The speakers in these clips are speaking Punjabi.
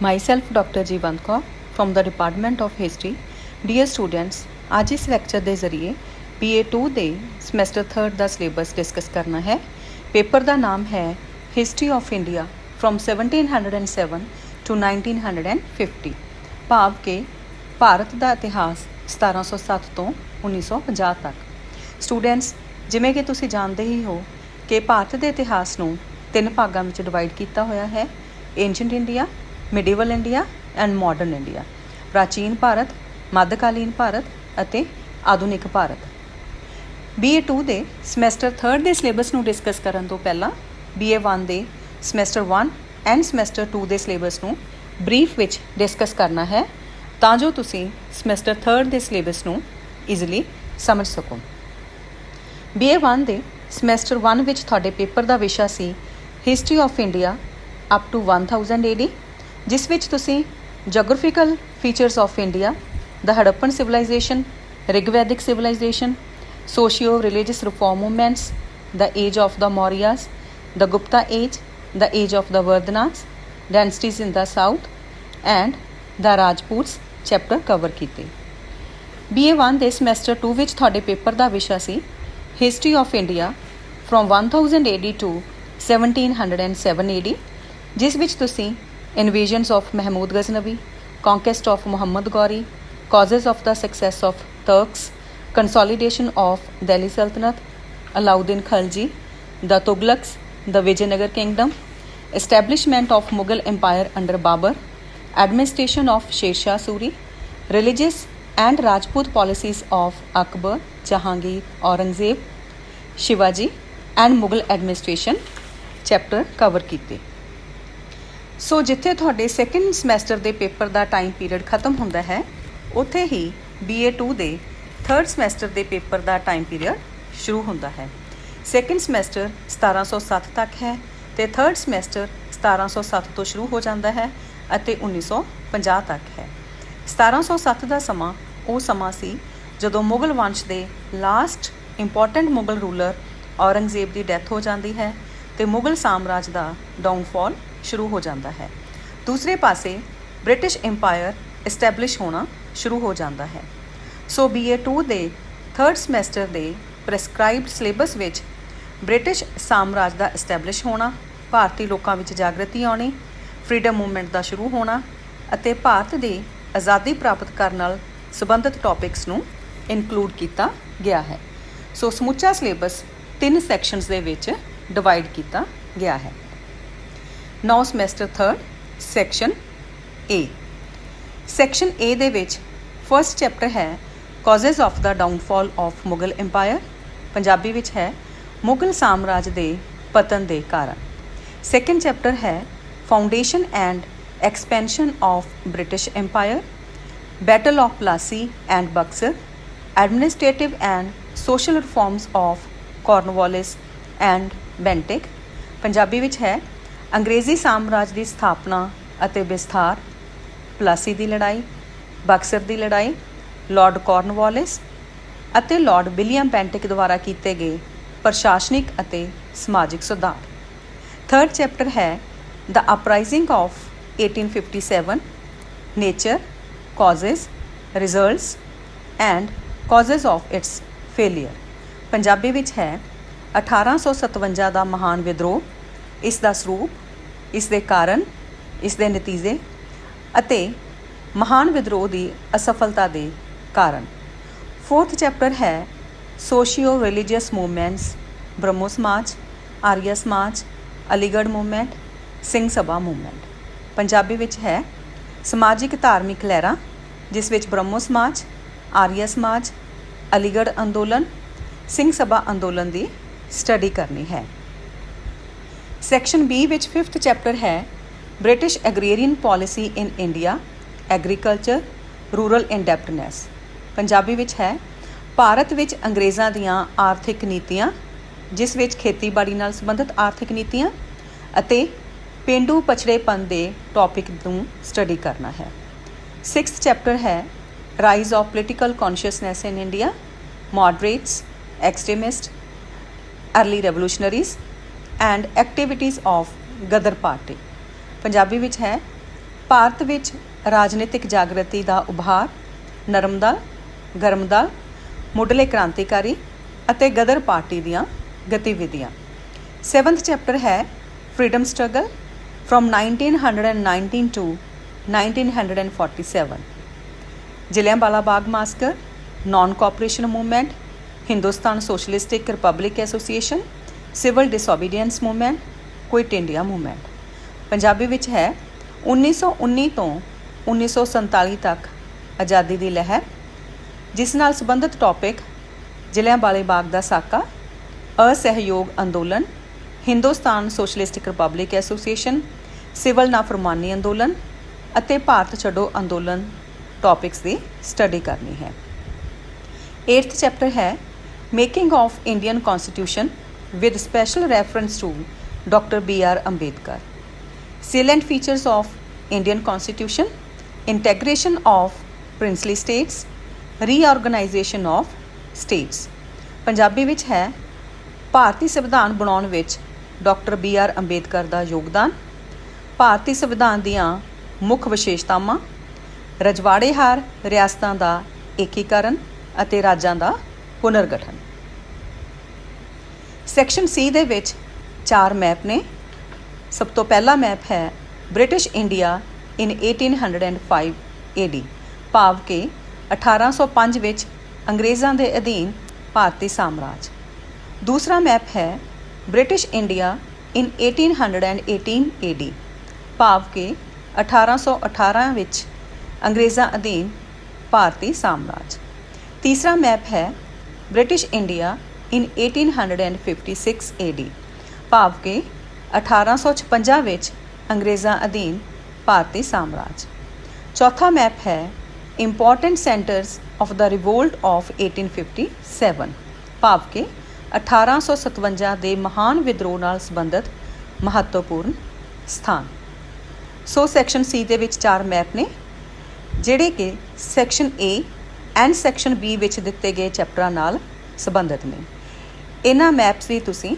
Myself Dr. Jeevant Kaur from the Department of History. Dear students, आज इस लेक्चर ਦੇ ਜ਼ਰੀਏ PA2 ਦੇ ਸਮੈਸਟਰ 3 ਦਾ ਸਿਲੇਬਸ ਡਿਸਕਸ ਕਰਨਾ ਹੈ। ਪੇਪਰ ਦਾ ਨਾਮ ਹੈ history of India from 1707 to 1950, ਭਾਵ ਕਿ ਭਾਰਤ ਦਾ ਇਤਿਹਾਸ 1707 ਤੋਂ 1950 ਤੱਕ। ਸਟੂਡੈਂਟਸ, ਜਿਵੇਂ ਕਿ ਤੁਸੀਂ ਜਾਣਦੇ ਹੀ ਹੋ ਕਿ ਭਾਰਤ ਦੇ ਇਤਿਹਾਸ ਨੂੰ 3 ਭਾਗਾਂ ਵਿੱਚ ਡਿਵਾਈਡ ਕੀਤਾ ਹੋਇਆ ਹੈ: ancient India, medieval India and modern India. ਪ੍ਰਾਚੀਨ ਭਾਰਤ, ਮੱਧਕਾਲੀਨ ਭਾਰਤ ਅਤੇ ਆਧੁਨਿਕ ਭਾਰਤ। BA2 ਦੇ ਸਮੈਸਟਰ 3 ਦੇ ਸਿਲੇਬਸ ਨੂੰ ਡਿਸਕਸ ਕਰਨ ਤੋਂ ਪਹਿਲਾਂ BA1 ਦੇ ਸਮੈਸਟਰ 1 ਐਂਡ ਸਮੈਸਟਰ 2 ਦੇ ਸਿਲੇਬਸ ਨੂੰ ਬਰੀਫ ਵਿੱਚ ਡਿਸਕਸ ਕਰਨਾ ਹੈ, ਤਾਂ ਜੋ ਤੁਸੀਂ ਸਮੈਸਟਰ 3 ਦੇ ਸਿਲੇਬਸ ਨੂੰ ਈਜ਼ੀਲੀ ਸਮਝ ਸਕੋ। BA1 ਦੇ ਸਮੈਸਟਰ 1 ਵਿੱਚ ਤੁਹਾਡੇ ਪੇਪਰ ਦਾ ਵਿਸ਼ਾ ਸੀ history of India up to 1000 AD, ਜਿਸ ਵਿੱਚ ਤੁਸੀਂ geographical features of India, the Harappan civilization, Rigvedic civilization, socio religious reform movements, the age of the Mauryas, the Gupta age, the age of the Vardhanas, dynasties in the south and the Rajputs chapter cover ਕੀਤੇ। BA1 ਦੇ ਸਮੈਸਟਰ 2 ਵਿੱਚ ਤੁਹਾਡੇ ਪੇਪਰ ਦਾ ਵਿਸ਼ਾ ਸੀ history of India from 1000 AD to 1707 AD, ਜਿਸ ਵਿੱਚ ਤੁਸੀਂ invasions of Mahmud Ghaznavi, conquest of Muhammad Ghori, causes of the success of Turks, consolidation of Delhi Sultanate, Alauddin Khalji, the Tughlaqs, the Vijayanagar Kingdom, establishment of Mughal Empire under Babur, administration of Sher Shah Suri, religious and Rajput policies of Akbar, Jahangir, Aurangzeb, Shivaji and Mughal administration chapter cover ਕੀਤੇ। ਸੋ ਜਿੱਥੇ ਤੁਹਾਡੇ ਸੈਕਿੰਡ ਸਮੈਸਟਰ ਦੇ ਪੇਪਰ ਦਾ ਟਾਈਮ ਪੀਰੀਅਡ ਖਤਮ ਹੁੰਦਾ ਹੈ, ਉੱਥੇ ਹੀ BA2 ਦੇ ਥਰਡ ਸਮੈਸਟਰ ਦੇ ਪੇਪਰ ਦਾ ਟਾਈਮ ਪੀਰੀਅਡ ਸ਼ੁਰੂ ਹੁੰਦਾ ਹੈ। ਸੈਕਿੰਡ ਸਮੈਸਟਰ 1707 ਤੱਕ ਹੈ ਅਤੇ ਥਰਡ ਸਮੈਸਟਰ 1707 ਤੋਂ ਸ਼ੁਰੂ ਹੋ ਜਾਂਦਾ ਹੈ ਅਤੇ 1950 ਤੱਕ ਹੈ। 1707 ਦਾ ਸਮਾਂ ਉਹ ਸਮਾਂ ਸੀ ਜਦੋਂ ਮੁਗਲ ਵੰਸ਼ ਦੇ last important Mughal ruler Aurangzeb ਦੀ ਡੈਥ ਹੋ ਜਾਂਦੀ ਹੈ ਅਤੇ ਮੁਗਲ ਸਾਮਰਾਜ ਦਾ ਡਾਊਨਫਾਲ ਸ਼ੁਰੂ ਹੋ ਜਾਂਦਾ ਹੈ। ਦੂਸਰੇ ਪਾਸੇ ਬ੍ਰਿਟਿਸ਼ ਇੰਪਾਇਰ ਇਸਟੈਬਲਿਸ਼ ਹੋਣਾ ਸ਼ੁਰੂ ਹੋ ਜਾਂਦਾ ਹੈ। ਸੋ BA2 ਦੇ ਥਰਡ ਸਮੈਸਟਰ ਦੇ ਪ੍ਰੈਸਕ੍ਰਾਈਬਡ ਸਿਲੇਬਸ ਵਿੱਚ ਬ੍ਰਿਟਿਸ਼ ਸਾਮਰਾਜ ਦਾ ਇਸਟੈਬਲਿਸ਼ ਹੋਣਾ, ਭਾਰਤੀ ਲੋਕਾਂ ਵਿੱਚ ਜਾਗਰਤੀ ਆਉਣੀ, ਫਰੀडम ਮੂਵਮੈਂਟ ਦਾ ਸ਼ੁਰੂ ਹੋਣਾ ਅਤੇ ਭਾਰਤ ਦੀ ਆਜ਼ਾਦੀ ਪ੍ਰਾਪਤ ਕਰਨ ਨਾਲ ਸੰਬੰਧਿਤ ਟੌਪਿਕਸ ਨੂੰ ਇਨਕਲੂਡ ਕੀਤਾ ਗਿਆ ਹੈ। ਸੋ ਸਮੁੱਚਾ ਸਿਲੇਬਸ 3 ਸੈਕਸ਼ਨਸ ਦੇ ਵਿੱਚ ਡਿਵਾਈਡ ਕੀਤਾ ਗਿਆ ਹੈ। Now semester 3 section A। Section A ਦੇ ਵਿੱਚ ਫਸਟ ਚੈਪਟਰ ਹੈ causes of the downfall of Mughal empire, Punjabi ਵਿੱਚ ਹੈ ਮੁਗਲ ਸਾਮਰਾਜ ਦੇ ਪਤਨ ਦੇ ਕਾਰਨ। ਸੈਕੰਡ ਚੈਪਟਰ ਹੈ foundation and expansion of British empire, battle of Plassey and Buxar, administrative and social reforms of Cornwallis and Bentinck, Punjabi ਵਿੱਚ ਹੈ ਅੰਗਰੇਜ਼ੀ ਸਾਮਰਾਜ ਦੀ ਸਥਾਪਨਾ ਅਤੇ ਵਿਸਥਾਰ, ਪਲਾਸੀ ਦੀ ਲੜਾਈ, ਬਕਸਰ ਦੀ ਲੜਾਈ, ਲਾਰਡ ਕੋਰਨਵਾਲਿਸ ਅਤੇ ਲਾਰਡ ਵਿਲੀਅਮ ਬੈਂਟਿਕ ਦੁਆਰਾ ਕੀਤੇ ਗਏ ਪ੍ਰਸ਼ਾਸਨਿਕ ਅਤੇ ਸਮਾਜਿਕ ਸੁਧਾਰ। ਥਰਡ ਚੈਪਟਰ ਹੈ the uprising of 1857, nature, causes, results and causes of its failure, Punjabi ਵਿੱਚ ਹੈ 1857 ਦਾ ਮਹਾਨ ਵਿਦਰੋਹ, ਇਸ ਦਾ ਸਰੂਪ, ਇਸ ਦੇ ਕਾਰਨ, ਇਸ ਦੇ ਨਤੀਜੇ ਅਤੇ ਮਹਾਨ ਵਿਦਰੋਹ ਦੀ ਅਸਫਲਤਾ ਦੇ ਕਾਰਨ। ਫੋਰਥ ਚੈਪਟਰ ਹੈ ਸੋਸ਼ੀਓ ਰਿਲੀਜੀਅਸ ਮੂਵਮੈਂਟਸ, ਬ੍ਰਹਮੋ ਸਮਾਜ, ਆਰੀਆ ਸਮਾਜ, ਅਲੀਗੜ੍ਹ ਮੂਵਮੈਂਟ, ਸਿੰਘ ਸਭਾ ਮੂਵਮੈਂਟ, ਪੰਜਾਬੀ ਵਿੱਚ ਹੈ ਸਮਾਜਿਕ ਧਾਰਮਿਕ ਲਹਿਰਾਂ, ਜਿਸ ਵਿੱਚ ਬ੍ਰਹਮੋ ਸਮਾਜ, ਆਰੀਆ ਸਮਾਜ, ਅਲੀਗੜ੍ਹ ਅੰਦੋਲਨ, ਸਿੰਘ ਸਭਾ ਅੰਦੋਲਨ ਦੀ ਸਟੱਡੀ ਕਰਨੀ ਹੈ। ਸੈਕਸ਼ਨ B ਵਿੱਚ ਫਿਫਥ ਚੈਪਟਰ ਹੈ British agrarian policy in India, agriculture, rural indebtedness, Punjabi ਵਿੱਚ ਹੈ ਭਾਰਤ ਵਿੱਚ ਅੰਗਰੇਜ਼ਾਂ ਦੀਆਂ ਆਰਥਿਕ ਨੀਤੀਆਂ, ਜਿਸ ਵਿੱਚ ਖੇਤੀਬਾੜੀ ਨਾਲ ਸੰਬੰਧਿਤ ਆਰਥਿਕ ਨੀਤੀਆਂ ਅਤੇ ਪੇਂਡੂ ਪਛੜੇਪਨ ਦੇ ਟੌਪਿਕ ਨੂੰ ਸਟੱਡੀ ਕਰਨਾ ਹੈ। ਸਿਕਸਥ ਚੈਪਟਰ ਹੈ rise of political consciousness in India, moderates, extremist, early revolutionaries and activities of Ghadar party, Punjabi विच है ਭਾਰਤ ਵਿੱਚ ਰਾਜਨੀਤਿਕ ਜਾਗਰਤੀ ਦਾ ਉਭਾਰ, ਨਰਮ ਦਲ, ਗਰਮ ਦਲ, ਮੁੱਢਲੇ ਕ੍ਰਾਂਤੀਕਾਰੀ ਅਤੇ ਗਦਰ ਪਾਰਟੀ ਦੀਆਂ ਗਤੀਵਿਧੀਆਂ। 7th ਚੈਪਟਰ ਹੈ freedom struggle from 1919 to 1947। Jallianwala Bagh massacre, non cooperation movement, Hindustan socialistic republic association, civil disobedience movement, quit India movement. Punjabi ਵਿੱਚ ਹੈ 1919 ਤੋਂ 1947 ਤੱਕ ਆਜ਼ਾਦੀ ਦੀ ਲਹਿਰ, ਜਿਸ ਨਾਲ ਸੰਬੰਧਿਤ ਟੌਪਿਕ ਜਲਿਆਂਵਾਲੇ ਬਾਗ ਦਾ ਸਾਕਾ, ਅਸਹਿਯੋਗ ਅੰਦੋਲਨ, Hindustan socialistic republic association, civil ਨਾਫਰਮਾਨੀ ਅੰਦੋਲਨ ਅਤੇ ਭਾਰਤ ਛੱਡੋ ਅੰਦੋਲਨ ਟੌਪਿਕਸ ਦੀ ਸਟੱਡੀ ਕਰਨੀ ਹੈ। 8th ਚੈਪਟਰ ਹੈ making of Indian constitution with special reference to doctor B.R. Ambedkar. Salient features of Indian Constitution, integration of princely states, reorganization of states। Punjabi ਵਿੱਚ ਹੈ ਭਾਰਤੀ ਸੰਵਿਧਾਨ ਬਣਾਉਣ ਵਿੱਚ ਡਾਕਟਰ B.R. ਅੰਬੇਦਕਰ ਦਾ ਯੋਗਦਾਨ, ਭਾਰਤੀ ਸੰਵਿਧਾਨ ਦੀਆਂ ਮੁੱਖ ਵਿਸ਼ੇਸ਼ਤਾਵਾਂ, ਰਜਵਾੜੇਹਾਰ ਰਿਆਸਤਾਂ ਦਾ ਏਕੀਕਰਨ ਅਤੇ ਰਾਜਾਂ ਦਾ ਪੁਨਰਗਠਨ। ਸੈਕਸ਼ਨ C ਦੇ ਵਿੱਚ 4 ਮੈਪ ਨੇ। ਸਭ ਤੋਂ ਪਹਿਲਾ ਮੈਪ ਹੈ ਬ੍ਰਿਟਿਸ਼ ਇੰਡੀਆ ਇਨ 1805 AD, ਭਾਵ ਕਿ 1805 ਵਿੱਚ ਅੰਗਰੇਜ਼ਾਂ ਦੇ ਅਧੀਨ ਭਾਰਤੀ ਸਾਮਰਾਜ। ਦੂਸਰਾ ਮੈਪ ਹੈ ਬ੍ਰਿਟਿਸ਼ ਇੰਡੀਆ ਇਨ 1818 AD, ਭਾਵ ਕਿ 1818 ਵਿੱਚ ਅੰਗਰੇਜ਼ਾਂ ਅਧੀਨ ਭਾਰਤੀ ਸਾਮਰਾਜ। ਤੀਸਰਾ ਮੈਪ ਹੈ ਬ੍ਰਿਟਿਸ਼ ਇੰਡੀਆ ਇਨ 1856 AD, ਭਾਵ ਕਿ 1856 ਵਿੱਚ ਅੰਗਰੇਜ਼ਾਂ ਅਧੀਨ ਭਾਰਤੀ ਸਾਮਰਾਜ। ਚੌਥਾ ਮੈਪ ਹੈ important centres of the revolt of 1857, ਭਾਵ ਕਿ 1857 ਦੇ ਮਹਾਨ ਵਿਦਰੋਹ ਨਾਲ ਸੰਬੰਧਿਤ ਮਹੱਤਵਪੂਰਨ ਸਥਾਨ। ਸੋ ਸੈਕਸ਼ਨ C ਦੇ ਵਿੱਚ 4 ਮੈਪ ਨੇ, ਜਿਹੜੇ ਕਿ section A and section B ਵਿੱਚ ਦਿੱਤੇ ਗਏ ਚੈਪਟਰਾਂ ਨਾਲ ਸੰਬੰਧਿਤ ਨੇ। ਇਹਨਾਂ ਮੈਪਸ ਦੀ ਤੁਸੀਂ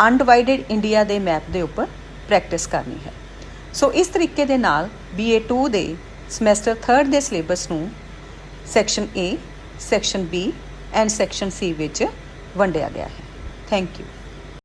ਅਨਡਿਵਾਈਡਡ ਇੰਡੀਆ ਦੇ ਮੈਪ ਦੇ ਉੱਪਰ ਪ੍ਰੈਕਟਿਸ ਕਰਨੀ ਹੈ। ਸੋ ਇਸ ਤਰੀਕੇ ਦੇ ਨਾਲ BA 2 ਦੇ ਸਮੈਸਟਰ 3rd ਦੇ ਸਿਲੇਬਸ ਨੂੰ section A, section B and section C ਵਿੱਚ ਵੰਡਿਆ ਗਿਆ ਹੈ। Thank you.